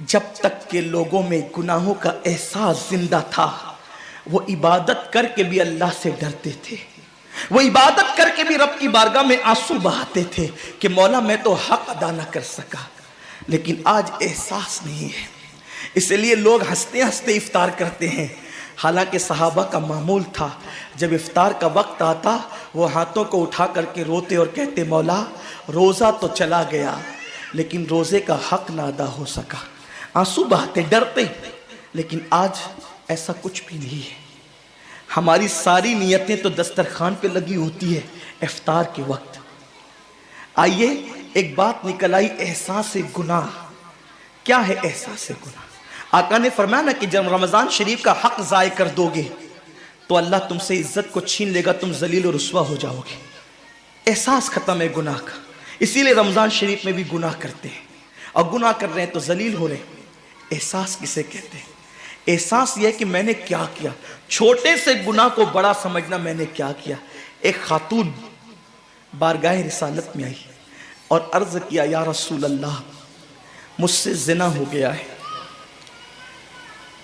جب تک کہ لوگوں میں گناہوں کا احساس زندہ تھا وہ عبادت کر کے بھی اللہ سے ڈرتے تھے, وہ عبادت کر کے بھی رب کی بارگاہ میں آنسو بہاتے تھے کہ مولا میں تو حق ادا نہ کر سکا. لیکن آج احساس نہیں ہے, اس لیے لوگ ہنستے ہنستے افطار کرتے ہیں. حالانکہ صحابہ کا معمول تھا جب افطار کا وقت آتا وہ ہاتھوں کو اٹھا کر کے روتے اور کہتے مولا روزہ تو چلا گیا لیکن روزے کا حق نہ ادا ہو سکا. آنسو بہاتے, ڈرتے. لیکن آج ایسا کچھ بھی نہیں ہے. ہماری ساری نیتیں تو دسترخوان پہ لگی ہوتی ہے افطار کے وقت. آئیے ایک بات نکل آئی, احساس گناہ. کیا ہے احساس گناہ؟ آقا نے فرمایا نا کہ جب رمضان شریف کا حق ضائع کر دو گے تو اللہ تم سے عزت کو چھین لے گا, تم ذلیل و رسوا ہو جاؤ گے. احساس ختم ہے گناہ کا, اسی لیے رمضان شریف میں بھی گناہ کرتے ہیں, اور گناہ کر رہے ہیں تو ذلیل ہو رہے ہیں. احساس کسے کہتے ہیں؟ احساس یہ ہے کہ میں نے کیا کیا. چھوٹے سے گناہ کو بڑا سمجھنا میں نے کیا کیا. ایک خاتون بارگاہ رسالت میں آئی اور عرض کیا یا رسول اللہ مجھ سے زنا ہو گیا ہے,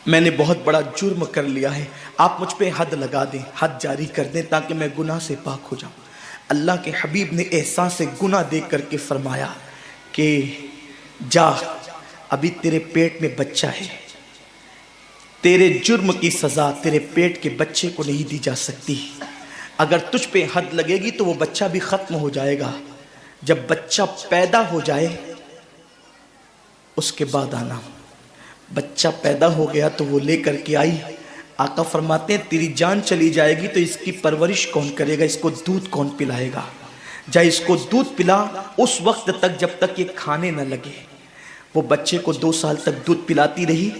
میں نے بہت بڑا جرم کر لیا ہے, آپ مجھ پہ حد لگا دیں, حد جاری کر دیں تاکہ میں گناہ سے پاک ہو جاؤں. اللہ کے حبیب نے احساس گناہ دیکھ کر کے فرمایا کہ جا, ابھی تیرے پیٹ میں بچہ ہے, تیرے جرم کی سزا تیرے پیٹ کے بچے کو نہیں دی جا سکتی. اگر تجھ پہ حد لگے گی تو وہ بچہ بھی ختم ہو جائے گا. جب بچہ پیدا ہو جائے اس کے بعد آنا. بچہ پیدا ہو گیا تو وہ لے کر کے آئی. آقا فرماتے ہیں تیری جان چلی جائے گی تو اس کی پرورش کون کرے گا, اس کو دودھ کون پلائے گا؟ جا اس کو دودھ پلا اس وقت تک جب تک یہ کھانے نہ لگے. وہ بچے کو 2 سال تک دودھ پلاتی رہی,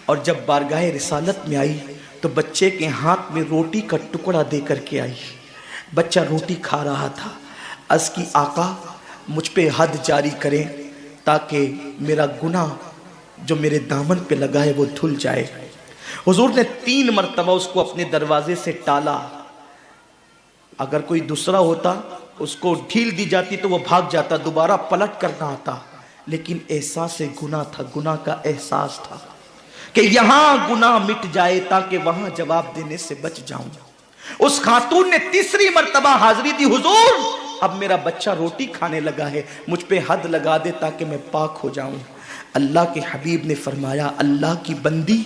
اور جب بارگاہ رسالت میں آئی تو بچے کے ہاتھ میں روٹی کا ٹکڑا دے کر کے آئی. بچہ روٹی کھا رہا تھا. عرض کی آقا مجھ پہ حد جاری کریں تاکہ میرا گناہ جو میرے دامن پہ لگا ہے وہ دھل جائے. حضور نے 3 مرتبہ اس کو اپنے دروازے سے ٹالا. اگر کوئی دوسرا ہوتا اس کو ڈھیل دی جاتی تو وہ بھاگ جاتا, دوبارہ پلٹ کرنا آتا. لیکن احساس گناہ تھا, گناہ کا احساس تھا کہ یہاں گناہ مٹ جائے تاکہ وہاں جواب دینے سے بچ جاؤں. اس خاتون نے 3 مرتبہ حاضری دی, حضور اب میرا بچہ روٹی کھانے لگا ہے, مجھ پہ حد لگا دے تاکہ میں پاک ہو جاؤں. اللہ کے حبیب نے فرمایا اللہ کی بندی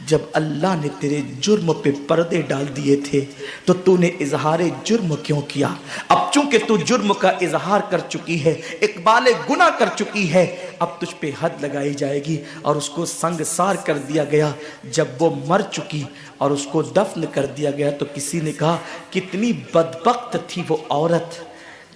جب اللہ نے تیرے جرم پہ پردے ڈال دیے تھے تو تو نے اظہار جرم کیوں کیا؟ اب چونکہ تو جرم کا اظہار کر چکی ہے, اقبال گناہ کر چکی ہے, اب تجھ پہ حد لگائی جائے گی. اور اس کو سنگسار کر دیا گیا. جب وہ مر چکی اور اس کو دفن کر دیا گیا تو کسی نے کہا کتنی بدبخت تھی وہ عورت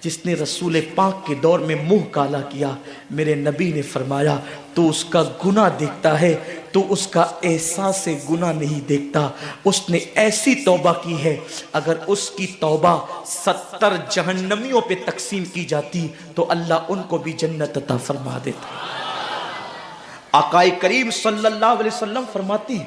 جس نے رسول پاک کے دور میں منہ کالا کیا. میرے نبی نے فرمایا تو اس کا گناہ دیکھتا ہے, تو اس کا احساس گناہ نہیں دیکھتا. اس نے ایسی توبہ کی ہے اگر اس کی توبہ 70 جہنمیوں پہ تقسیم کی جاتی تو اللہ ان کو بھی جنت عطا فرما دیتا. آقا کریم صلی اللہ علیہ وسلم فرماتے ہیں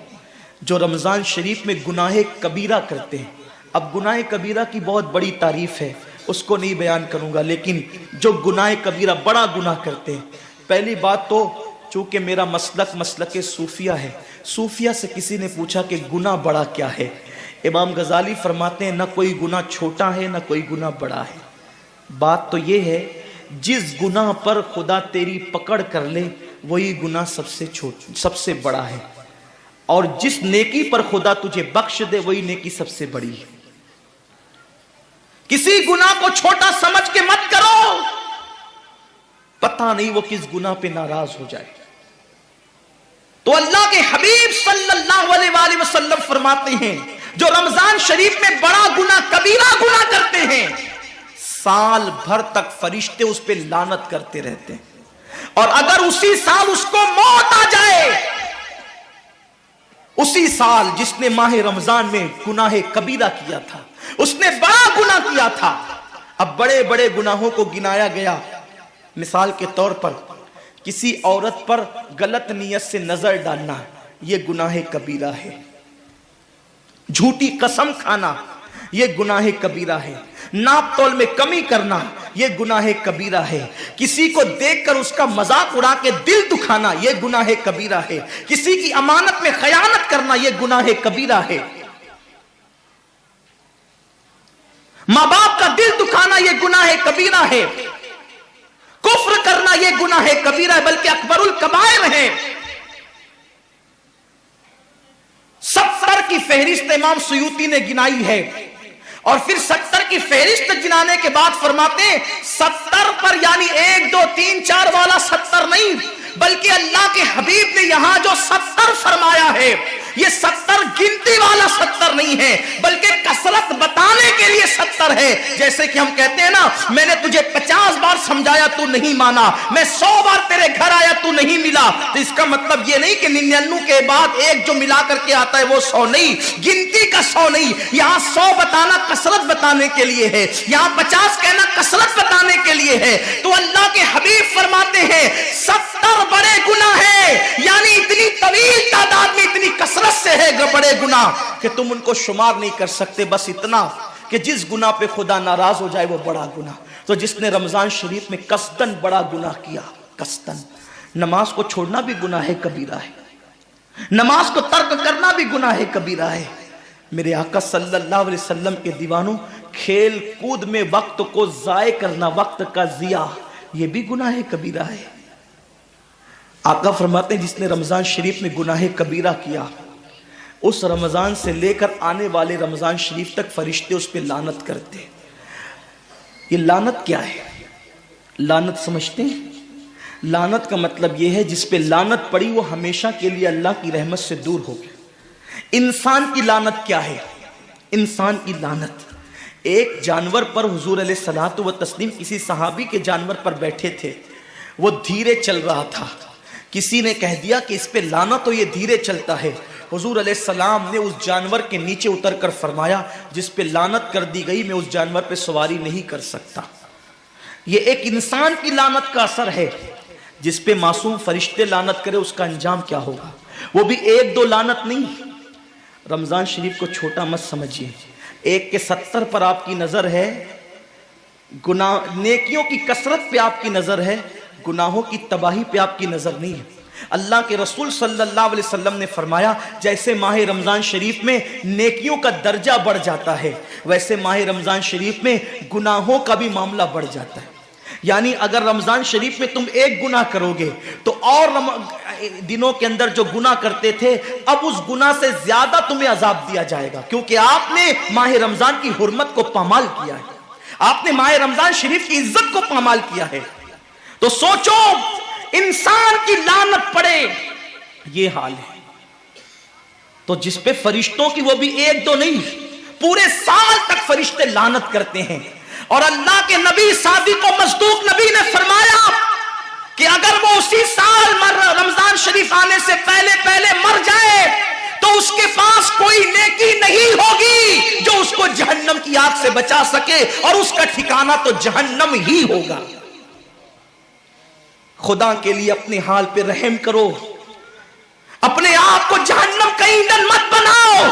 جو رمضان شریف میں گناہ کبیرہ کرتے ہیں. اب گناہ کبیرہ کی بہت بڑی تعریف ہے, اس کو نہیں بیان کروں گا, لیکن جو گناہ کبیرہ بڑا گناہ کرتے ہیں, پہلی بات تو چونکہ میرا مسلک صوفیہ ہے, صوفیہ سے کسی نے پوچھا کہ گناہ بڑا کیا ہے. امام غزالی فرماتے ہیں نہ کوئی گناہ چھوٹا ہے نہ کوئی گناہ بڑا ہے. بات تو یہ ہے جس گناہ پر خدا تیری پکڑ کر لے وہی گناہ سب سے بڑا ہے, اور جس نیکی پر خدا تجھے بخش دے وہی نیکی سب سے بڑی ہے. کسی گناہ کو چھوٹا سمجھ کے مت کرو, پتہ نہیں وہ کس گناہ پہ ناراض ہو جائے. تو اللہ کے حبیب صلی اللہ علیہ وآلہ وسلم فرماتے ہیں جو رمضان شریف میں بڑا گناہ کبیرہ گناہ کرتے ہیں سال بھر تک فرشتے اس پہ لعنت کرتے رہتے ہیں, اور اگر اسی سال اس کو موت آ جائے, اسی سال جس نے ماہ رمضان میں گناہ کبیرہ کیا تھا, اس نے بڑا گناہ کیا تھا. اب بڑے بڑے گناہوں کو گنایا گیا. مثال کے طور پر کسی عورت پر غلط نیت سے نظر ڈالنا یہ گناہ کبیرہ ہے. جھوٹی قسم کھانا یہ گناہ کبیرہ ہے. ناپ تول میں کمی کرنا یہ گناہ کبیرہ ہے. کسی کو دیکھ کر اس کا مذاق اڑا کے دل دکھانا یہ گناہ کبیرہ ہے. کسی کی امانت میں خیانت کرنا یہ گناہ کبیرہ ہے. ماں باپ کا دل دکھانا یہ گناہ کبیرہ ہے. کفر کرنا یہ گناہ کبیرہ ہے، بلکہ اکبر الکبائر ہے. 70 کی فہرست امام سیوطی نے گنائی ہے، اور پھر 70 کی فہرست گنانے کے بعد فرماتے ہیں 70 پر یعنی 1 2 3 4 والا 70 نہیں، بلکہ اللہ کے حبیب نے یہاں جو 70 فرمایا ہے یہ 70 گنتی والا 70 نہیں ہے، بلکہ کثرت بتانے کے لیے 70 ہے. جیسے کہ ہم کہتے ہیں نا، میں نے تجھے 50 بار سمجھایا تو نہیں مانا، میں 100 بار تیرے گھر آیا تو نہیں ملا، تو اس کا مطلب یہ نہیں کہ 99 کے بعد ایک جو ملا کر کے آتا ہے وہ 100 نہیں، گنتی کا 100 نہیں. یہاں 100 بتانا کثرت بتانے کے لیے ہے، یہاں 50 کہنا کثرت بتانے کے لیے ہے. تو اللہ کے حبیب فرماتے ہیں 70 بڑے گناہ ہیں، یعنی اتنی طویل تعداد میں اتنی کثرت سے ہے بڑے گناہ کہ تم ان کو شمار نہیں کر سکتے. بس اتنا کہ جس گناہ پہ خدا ناراض ہو جائے وہ بڑا گناہ. تو جس نے رمضان شریف میں قصدن بڑا گناہ کیا، قصدن، نماز کو چھوڑنا بھی گناہ کبیرہ ہے، نماز کو ترک کرنا بھی گناہ کبیرہ ہے. میرے آقا صلی اللہ علیہ وسلم کے دیوانوں، کھیل کود میں وقت کو ضائع کرنا، وقت کا ضیاع، یہ بھی گناہ کبیرہ ہے. آقا فرماتے ہیں جس نے رمضان شریف میں گناہ کبیرہ کیا، اس رمضان سے لے کر آنے والے رمضان شریف تک فرشتے اس پہ لعنت کرتے. یہ لعنت کیا ہے؟ لعنت سمجھتے ہیں؟ لعنت کا مطلب یہ ہے جس پہ لعنت پڑی وہ ہمیشہ کے لیے اللہ کی رحمت سے دور ہو گیا. انسان کی لعنت کیا ہے؟ انسان کی لعنت، ایک جانور پر حضور علیہ الصلوۃ والتسلیم کسی صحابی کے جانور پر بیٹھے تھے، وہ دھیرے چل رہا تھا. کسی نے کہہ دیا کہ اس پہ لعنت ہو، یہ دھیرے چلتا ہے. حضور علیہ السلام نے اس جانور کے نیچے اتر کر فرمایا جس پہ لعنت کر دی گئی میں اس جانور پہ سواری نہیں کر سکتا. یہ ایک انسان کی لعنت کا اثر ہے. جس پہ معصوم فرشتے لعنت کرے اس کا انجام کیا ہوگا؟ وہ بھی 1 2 لعنت نہیں. رمضان شریف کو چھوٹا مت سمجھیے. 1 کے 70 پر آپ کی نظر ہے، گناہ نیکیوں کی کثرت پہ آپ کی نظر ہے، گناہوں کی تباہی پہ آپ کی نظر نہیں ہے. اللہ کے رسول صلی اللہ علیہ وسلم نے فرمایا جیسے ماہ رمضان شریف میں نیکیوں کا درجہ بڑھ جاتا ہے، ویسے ماہ رمضان شریف میں گناہوں کا بھی معاملہ بڑھ جاتا ہے. یعنی اگر رمضان شریف میں تم 1 گناہ کرو گے تو اور دنوں کے اندر جو گناہ کرتے تھے اب اس گناہ سے زیادہ تمہیں عذاب دیا جائے گا، کیونکہ آپ نے ماہ رمضان کی حرمت کو پامال کیا ہے، آپ نے ماہ رمضان شریف کی عزت کو پامال کیا ہے. تو سوچو انسان کی لعنت پڑے، یہ حال ہے. تو جس پہ فرشتوں کی وہ بھی 1 2 نہیں، پورے سال تک فرشتے لعنت کرتے ہیں. اور اللہ کے نبی صادق و مصدوق نبی نے فرمایا کہ اگر وہ اسی سال رمضان شریف آنے سے پہلے مر جائے تو اس کے پاس کوئی نیکی نہیں ہوگی جو اس کو جہنم کی آگ سے بچا سکے، اور اس کا ٹھکانہ تو جہنم ہی ہوگا. خدا کے لیے اپنے حال پہ رحم کرو، اپنے آپ کو جہنم کا ایندھن مت بناؤ.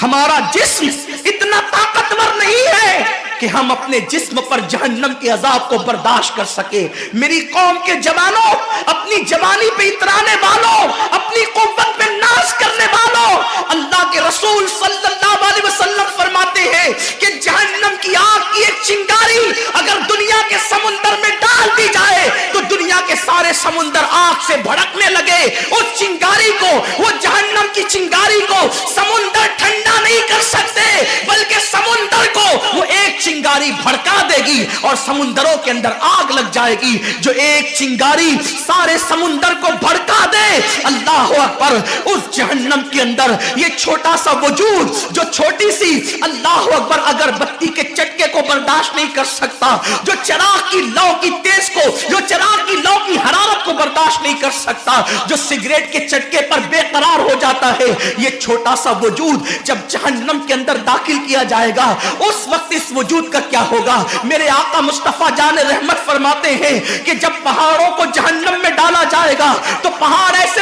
ہمارا جسم اتنا طاقتور نہیں ہے کہ ہم اپنے جسم پر جہنم کے عذاب کو برداشت کر سکے. میری قوم کے جوانوں، اپنی جوانی پہ اترانے والوں، اپنی قوت پہ ناز کرنے والوں، اللہ کے رسول صلی اللہ علیہ وسلم فرماتے ہیں کہ جہنم کی آگ کی ایک چنگاری اگر دنیا کے سمندر میں ڈال دی جائے تو دنیا کے سارے سمندر آگ سے بھڑکنے لگے. اس چنگاری کو، وہ جہنم کی چنگاری کو سمندر ٹھنڈا نہیں کر سکتے، بلکہ سمندر کو وہ ایک چنگاری بھڑکا دے گی اور سمندروں کے اندر آگ لگ جائے گی. جو ایک چنگاری سارے سمندر کو بھڑکا دے، اللہ اکبر، اس جہنم کے اندر یہ چھوٹا سا وجود جو چھوٹی سی، اللہ اکبر، اگر بتی کے چٹکے کو برداشت نہیں کر سکتا، جو چراغ کی لو کی تیز کو، جو چراغ کی لو کی حرارت کو برداشت نہیں کر سکتا، جو سگریٹ کے چٹکے پر بے قرار ہو جاتا ہے، یہ چھوٹا سا وجود جب جہنم کے اندر داخل کیا جائے گا اس وقت اس وجود کا کیا ہوگا؟ میرے آقا مصطفیٰ جان رحمت فرماتے ہیں کہ جب پہاڑوں کو جہنم میں ڈالا جائے گا تو پہاڑ ایسے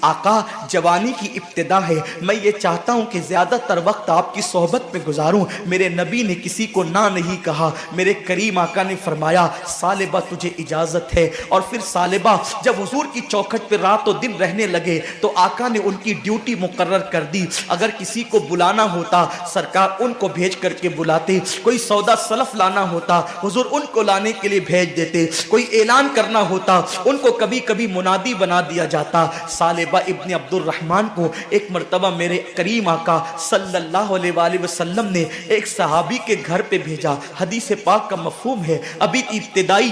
آقا جوانی کی ابتدا ہے، میں یہ چاہتا ہوں کہ زیادہ تر وقت آپ کی صحبت میں گزاروں۔ میرے نبی نے کسی کو نہ نہیں کہا۔ میرے کریم آقا نے فرمایا ثعلبہ تجھے اجازت ہے۔ اور پھر ثعلبہ جب حضور کی چوکھٹ پہ رات و دن رہنے لگے تو آقا نے ان کی ڈیوٹی مقرر کر دی۔ اگر کسی کو بلانا ہوتا سرکار ان کو بھیج کر کے بلاتے، کوئی سودا سلف لانا ہوتا حضور ان کو لانے کے لیے بھیج دیتے، کوئی اعلان کرنا ہوتا ان کو کبھی کبھی منادی بنا دیا جاتا۔ ثعلبہ ابن عبد الرحمن کو ایک مرتبہ میرے کریم آقا صلی اللہ علیہ وآلہ وسلم نے ایک صحابی کے گھر پہ بھیجا۔ حدیث پاک کا مفہوم ہے ابھی ابتدائی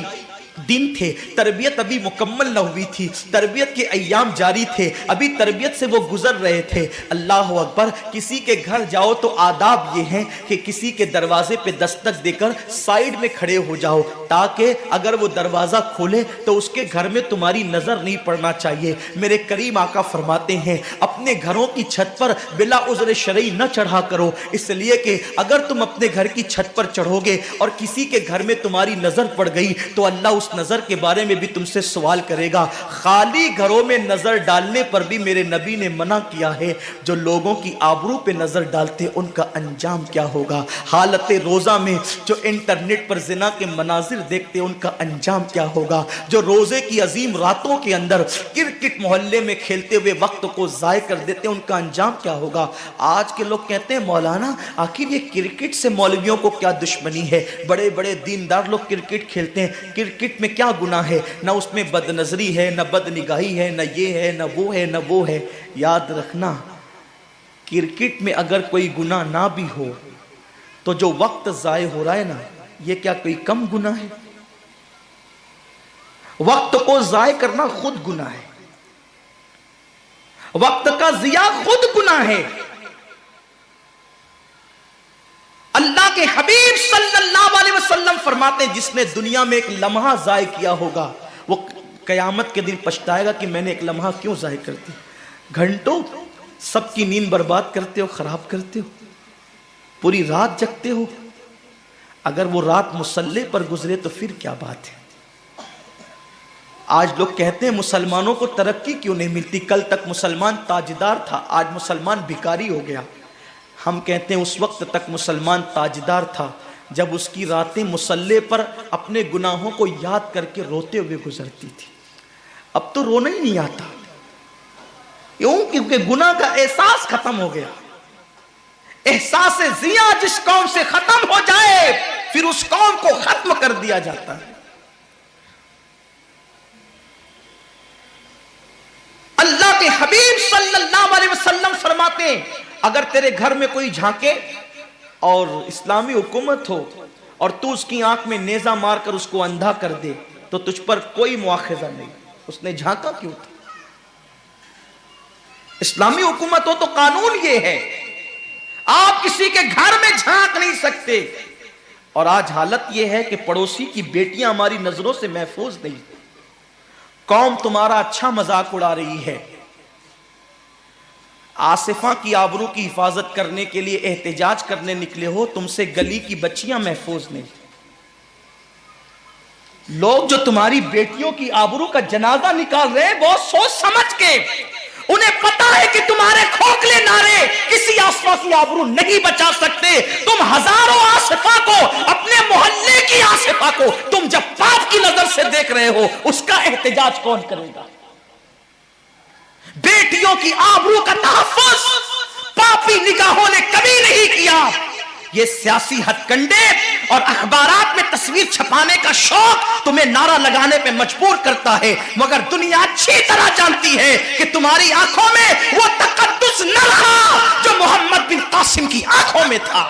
دن تھے، تربیت ابھی مکمل نہ ہوئی تھی، تربیت کے ایام جاری تھے، ابھی تربیت سے وہ گزر رہے تھے۔ اللہ اکبر، کسی کے گھر جاؤ تو آداب یہ ہیں کہ کسی کے دروازے پہ دستک دے کر سائیڈ میں کھڑے ہو جاؤ، تاکہ اگر وہ دروازہ کھولے تو اس کے گھر میں تمہاری نظر نہیں پڑنا چاہیے۔ میرے کریم آقا فرماتے ہیں اپنے گھروں کی چھت پر بلا عذر شرعی نہ چڑھا کرو، اس لیے کہ اگر تم اپنے گھر کی چھت پر چڑھو گے اور کسی کے گھر میں تمہاری نظر پڑ گئی تو اللہ اس نظر کے بارے میں بھی تم سے سوال کرے گا۔ خالی گھروں میں نظر ڈالنے پر بھی میرے نبی نے منع کیا ہے۔ جو لوگوں کی آبرو پہ نظر ڈالتے ان کا انجام کیا ہوگا؟ حالت روزہ میں جو انٹرنیٹ پر زنا کے مناظر دیکھتے ان کا انجام کیا ہوگا؟ جو روزے کی عظیم راتوں کے اندر کرکٹ محلے میں کھیلتے ہوئے وقت کو ضائع کر دیتے ان کا انجام کیا ہوگا؟ آج کے لوگ کہتے ہیں مولانا آخر یہ کرکٹ سے مولویوں کو کیا دشمنی ہے؟ بڑے بڑے دیندار لوگ کرکٹ کھیلتے ہیں، کرکٹ میں کیا گناہ ہے؟ نہ اس میں بد نظری ہے، نہ بد نگاہی ہے، نہ یہ ہے، نہ وہ ہے، نہ وہ ہے۔ یاد رکھنا کرکٹ میں اگر کوئی گناہ نہ بھی ہو تو جو وقت ضائع ہو رہا ہے نا یہ کیا کوئی کم گناہ ہے؟ وقت کو ضائع کرنا خود گناہ ہے، وقت کا ضیاع خود گناہ ہے۔ اللہ کے حبیب صلی اللہ علیہ وسلم فرماتے ہیں جس نے دنیا میں ایک لمحہ ضائع کیا ہوگا وہ قیامت کے دن پچھتائے گا کہ میں نے ایک لمحہ کیوں ضائع کر دی۔ گھنٹوں سب کی نیند برباد کرتے ہو، خراب کرتے ہو، پوری رات جگتے ہو، اگر وہ رات مصلی پر گزرے تو پھر کیا بات ہے؟ آج لوگ کہتے ہیں مسلمانوں کو ترقی کیوں نہیں ملتی؟ کل تک مسلمان تاجدار تھا، آج مسلمان بھکاری ہو گیا۔ ہم کہتے ہیں اس وقت تک مسلمان تاجدار تھا جب اس کی راتیں مصلی پر اپنے گناہوں کو یاد کر کے روتے ہوئے گزرتی تھی۔ اب تو رونا ہی نہیں آتا، کیوں؟ کیونکہ گناہ کا احساس ختم ہو گیا۔ احساس ضیاء جس قوم سے ختم ہو جائے پھر اس قوم کو ختم کر دیا جاتا ہے۔ اللہ کے حبیب صلی اللہ علیہ وسلم فرماتے ہیں اگر تیرے گھر میں کوئی جھانکے اور اسلامی حکومت ہو اور تو اس کی آنکھ میں نیزہ مار کر اس کو اندھا کر دے تو تجھ پر کوئی مواخذہ نہیں، اس نے جھانکا کیوں تھا؟ اسلامی حکومت ہو تو قانون یہ ہے آپ کسی کے گھر میں جھانک نہیں سکتے۔ اور آج حالت یہ ہے کہ پڑوسی کی بیٹیاں ہماری نظروں سے محفوظ نہیں، قوم تمہارا اچھا مذاق اڑا رہی ہے۔ آصفہ کی آبرو کی حفاظت کرنے کے لیے احتجاج کرنے نکلے ہو، تم سے گلی کی بچیاں محفوظ نہیں۔ لوگ جو تمہاری بیٹیوں کی آبرو کا جنازہ نکال رہے ہیں بہت سوچ سمجھ کے، انہیں پتا ہے کہ تمہارے کھوکھلے نعرے کسی آصفہ کی آبرو نہیں بچا سکتے۔ تم ہزاروں آصفہ کو، اپنے محلے کی آصفہ کو تم جب پاپ کی نظر سے دیکھ رہے ہو اس کا احتجاج کون کرے گا؟ بیٹیوں کی آبرو کا تحفظ پاپی نگاہوں نے کبھی نہیں کیا۔ یہ سیاسی ہتھ کنڈے اور اخبارات میں تصویر چھپانے کا شوق تمہیں نعرہ لگانے پہ مجبور کرتا ہے، مگر دنیا اچھی طرح جانتی ہے کہ تمہاری آنکھوں میں وہ تقدس نہ رہا جو محمد بن قاسم کی آنکھوں میں تھا۔